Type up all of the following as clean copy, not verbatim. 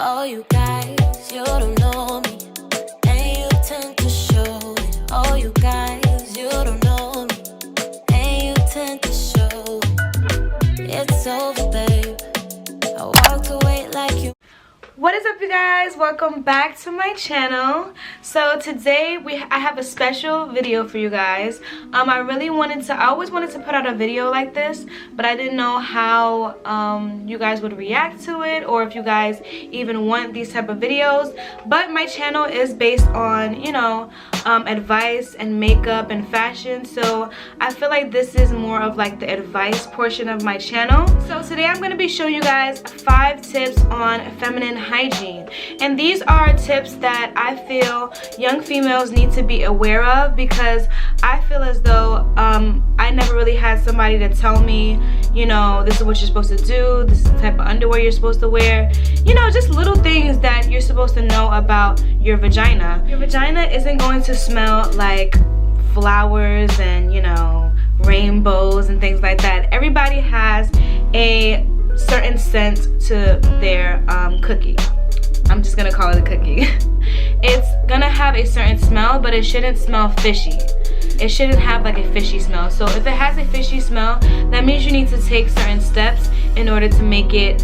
Oh, you guys, you don't know me, and you tend to show it. Oh, you guys, you don't know me, and you tend to show it. It's over, babe. I walked away like you. What is up, you guys? Welcome back to my channel. So today I have a special video for you guys. I always wanted to put out a video like this, but I didn't know how you guys would react to it, or if you guys even want these type of videos. But my channel is based on, you know, advice and makeup and fashion, so I feel like this is more of like the advice portion of my channel. So today I'm going to be showing you guys 5 tips on feminine hygiene, and these are tips that I feel young females need to be aware of, because I feel as though I never really had somebody to tell me, you know, this is what you're supposed to do, this is the type of underwear you're supposed to wear, you know, just little things that you're supposed to know about your vagina. Your vagina isn't going to smell like flowers and, you know, rainbows and things like that. Everybody has a certain scent to their cookie. I'm just gonna call it a cookie. It's gonna have a certain smell, but it shouldn't smell fishy. It shouldn't have like a fishy smell. So if it has a fishy smell, that means you need to take certain steps in order to make it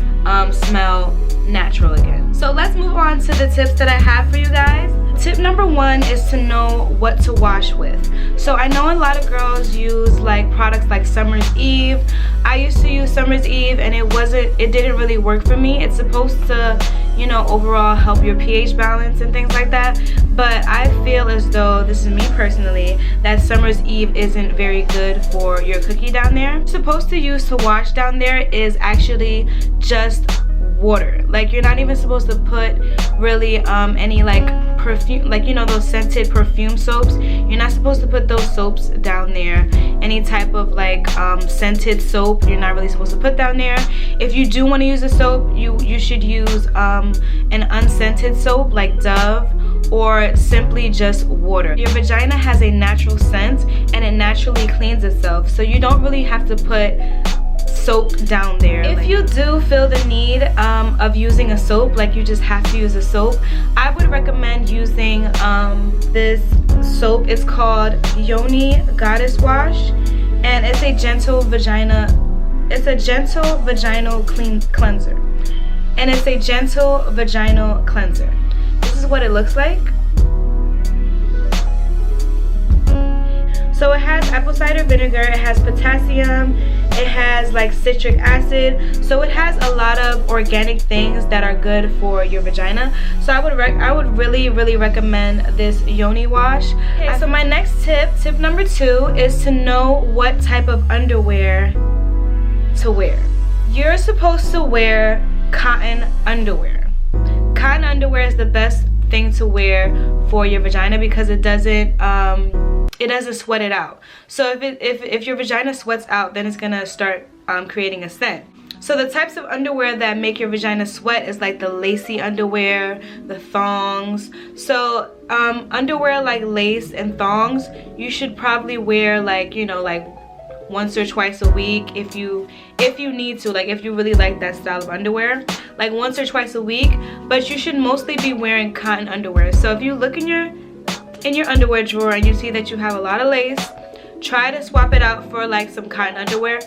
smell natural again. So let's move on to the tips that I have for you guys. Tip number 1 is to know what to wash with. So I know a lot of girls use like products like Summer's Eve. I used to use Summer's Eve and it didn't really work for me. It's supposed to, you know, overall help your pH balance and things like that, but I feel as though, this is me personally, that Summer's Eve isn't very good for your cookie down there. What you're supposed to use to wash down there is actually just water. Like, you're not even supposed to put really any like perfume, like, you know, those scented perfume soaps. You're not supposed to put those soaps down there. Any type of like scented soap, you're not really supposed to put down there. If you do want to use a soap, you should use an unscented soap like Dove, or simply just water. Your vagina has a natural scent and it naturally cleans itself, so you don't really have to put soap down there. If you do feel the need of using a soap, like you just have to use a soap, I would recommend using this soap. It's called Yoni Goddess Wash, and it's a gentle vaginal cleanser. And it's a gentle vaginal cleanser. This is what it looks like. So it has apple cider vinegar, it has potassium, it has like citric acid, so it has a lot of organic things that are good for your vagina. So I would really recommend this Yoni wash. Okay, so my next tip number 2, is to know what type of underwear to wear. You're supposed to wear cotton underwear. Cotton underwear is the best thing to wear for your vagina, because it doesn't sweat it out. So if your vagina sweats out, then it's gonna start creating a scent. So the types of underwear that make your vagina sweat is like the lacy underwear, the thongs. So underwear like lace and thongs, you should probably wear like, you know, like once or twice a week if you need to, like if you really like that style of underwear, like once or twice a week. But you should mostly be wearing cotton underwear. So if you look in your underwear drawer and you see that you have a lot of lace, try to swap it out for like some cotton underwear,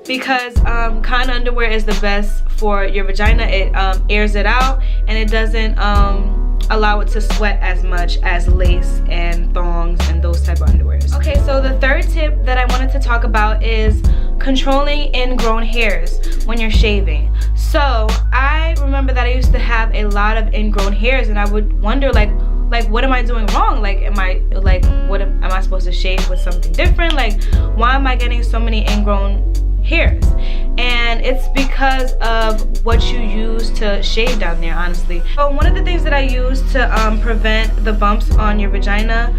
because cotton underwear is the best for your vagina. It airs it out and it doesn't allow it to sweat as much as lace and thongs and those type of underwears. Okay, so the third tip that I wanted to talk about is controlling ingrown hairs when you're shaving. So I remember that I used to have a lot of ingrown hairs, and I would wonder like what am I doing wrong? Like, am I supposed to shave with something different? Like, why am I getting so many ingrown hairs? And it's because of what you use to shave down there, honestly. So one of the things that I use to prevent the bumps on your vagina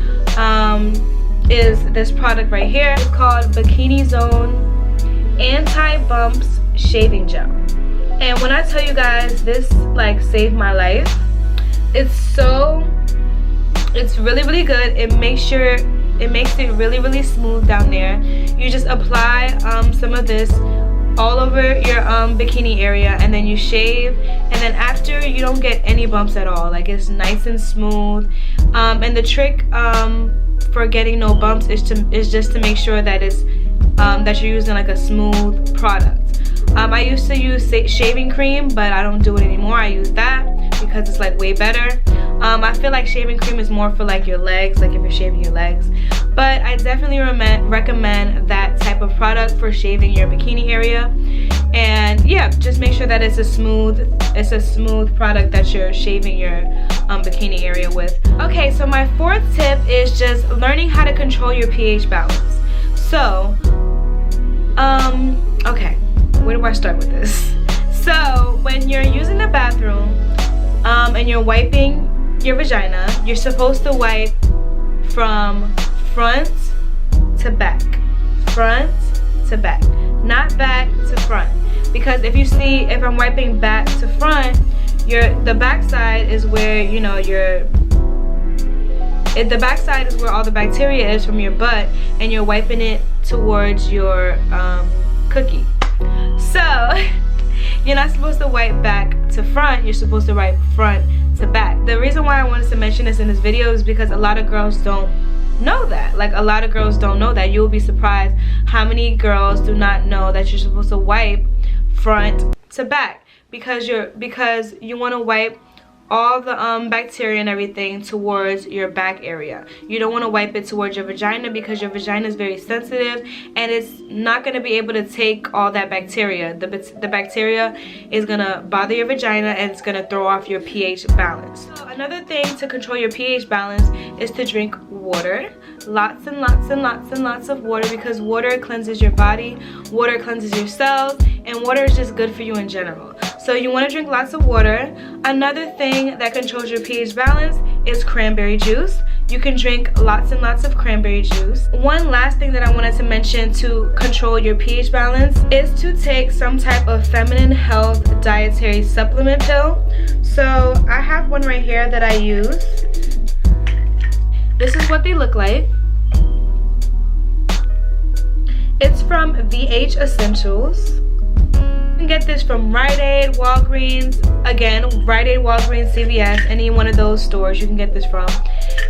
is this product right here. It's called Bikini Zone Anti-Bumps Shaving Gel. And when I tell you guys, this like saved my life. It's really good. It makes it really smooth down there. You just apply some of this all over your bikini area, and then you shave, and then after you don't get any bumps at all. Like, it's nice and smooth. And the trick for getting no bumps is just to make sure that it's that you're using like a smooth product. I used to use shaving cream, but I don't do it anymore. I use that because it's like way better. I feel like shaving cream is more for like your legs, like if you're shaving your legs. But I definitely recommend that type of product for shaving your bikini area. And yeah, just make sure that it's a smooth product that you're shaving your bikini area with. Okay, so my fourth tip is just learning how to control your pH balance. So, okay, where do I start with this? So, when you're using the bathroom and you're wiping your vagina, you're supposed to wipe from front to back. Front to back. Not back to front. Because if you see, if I'm wiping back to front, the back side is where, you know, the back side is where all the bacteria is from your butt, and you're wiping it towards your cookie. So you're not supposed to wipe back to front, you're supposed to wipe front to back. The reason why I wanted to mention this in this video is because a lot of girls don't know that. Like, a lot of girls don't know that. You'll be surprised how many girls do not know that you're supposed to wipe front to back, because you want to wipe all the bacteria and everything towards your back area. You don't want to wipe it towards your vagina, because your vagina is very sensitive and it's not going to be able to take all that bacteria. The bacteria is going to bother your vagina, and it's going to throw off your pH balance. So another thing to control your pH balance is to drink water. Lots and lots and lots and lots of water, because water cleanses your body, water cleanses your cells, and water is just good for you in general. So you want to drink lots of water. Another thing that controls your pH balance is cranberry juice. You can drink lots and lots of cranberry juice. One last thing that I wanted to mention to control your pH balance is to take some type of feminine health dietary supplement pill. So I have one right here that I use. This is what they look like. It's from VH Essentials. You can get this from Rite Aid, Walgreens, again, Rite Aid, Walgreens, CVS, any one of those stores you can get this from.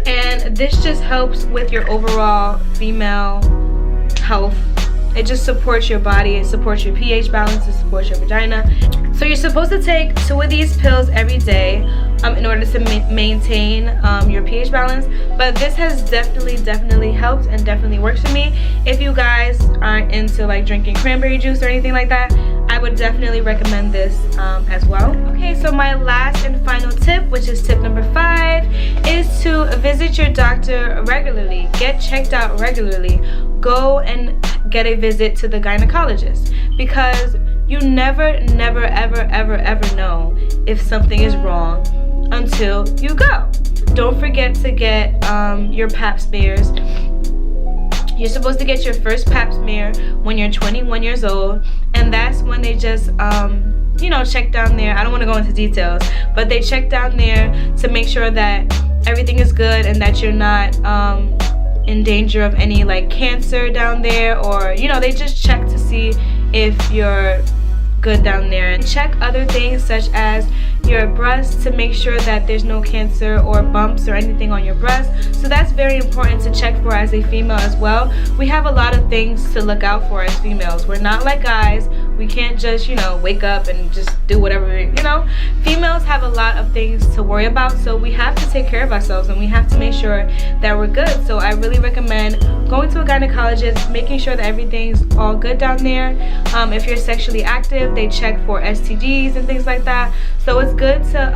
And this just helps with your overall female health. It just supports your body, it supports your pH balance, it supports your vagina. So you're supposed to take 2 of these pills every day in order to maintain your pH balance. But this has definitely helped and definitely works for me. If you guys aren't into like drinking cranberry juice or anything like that, I would definitely recommend this as well. Okay, so my last and final tip, which is tip number 5, is to visit your doctor regularly. Get checked out regularly. Go and get a visit to the gynecologist, because you never ever know if something is wrong until you go. Don't forget to get your pap smears. You're supposed to get your first pap smear when you're 21 years old, and that's when they just you know, check down there. I don't want to go into details, but they check down there to make sure that everything is good and that you're not in danger of any like cancer down there, or you know, they just check to see if you're good down there, and check other things such as your breasts to make sure that there's no cancer or bumps or anything on your breast. So that's very important to check for as a female as well. We have a lot of things to look out for as females. We're not like guys. We can't just, you know, wake up and just do whatever, you know. Females have a lot of things to worry about, so we have to take care of ourselves and we have to make sure that we're good. So I really recommend going to a gynecologist, making sure that everything's all good down there. If you're sexually active, they check for STDs and things like that. So it's good to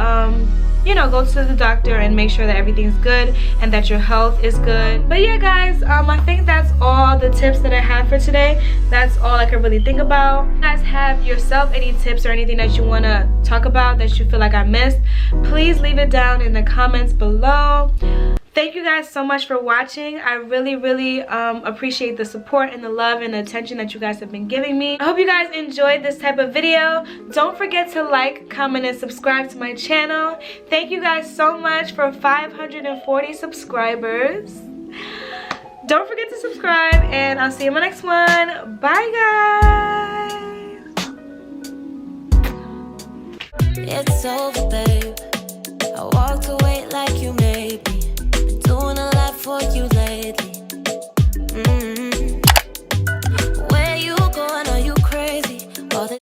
you know, go to the doctor and make sure that everything's good and that your health is good. But yeah guys, I think that's all the tips that I have for today. That's all I can really think about. If you guys have yourself any tips or anything that you want to talk about that you feel like I missed, please leave it down in the comments below. Thank you guys so much for watching. I really appreciate the support and the love and the attention that you guys have been giving me. I hope you guys enjoyed this type of video. Don't forget to like, comment, and subscribe to my channel. Thank you guys so much for 540 subscribers. Don't forget to subscribe, and I'll see you in my next one. Bye guys. It's over, babe.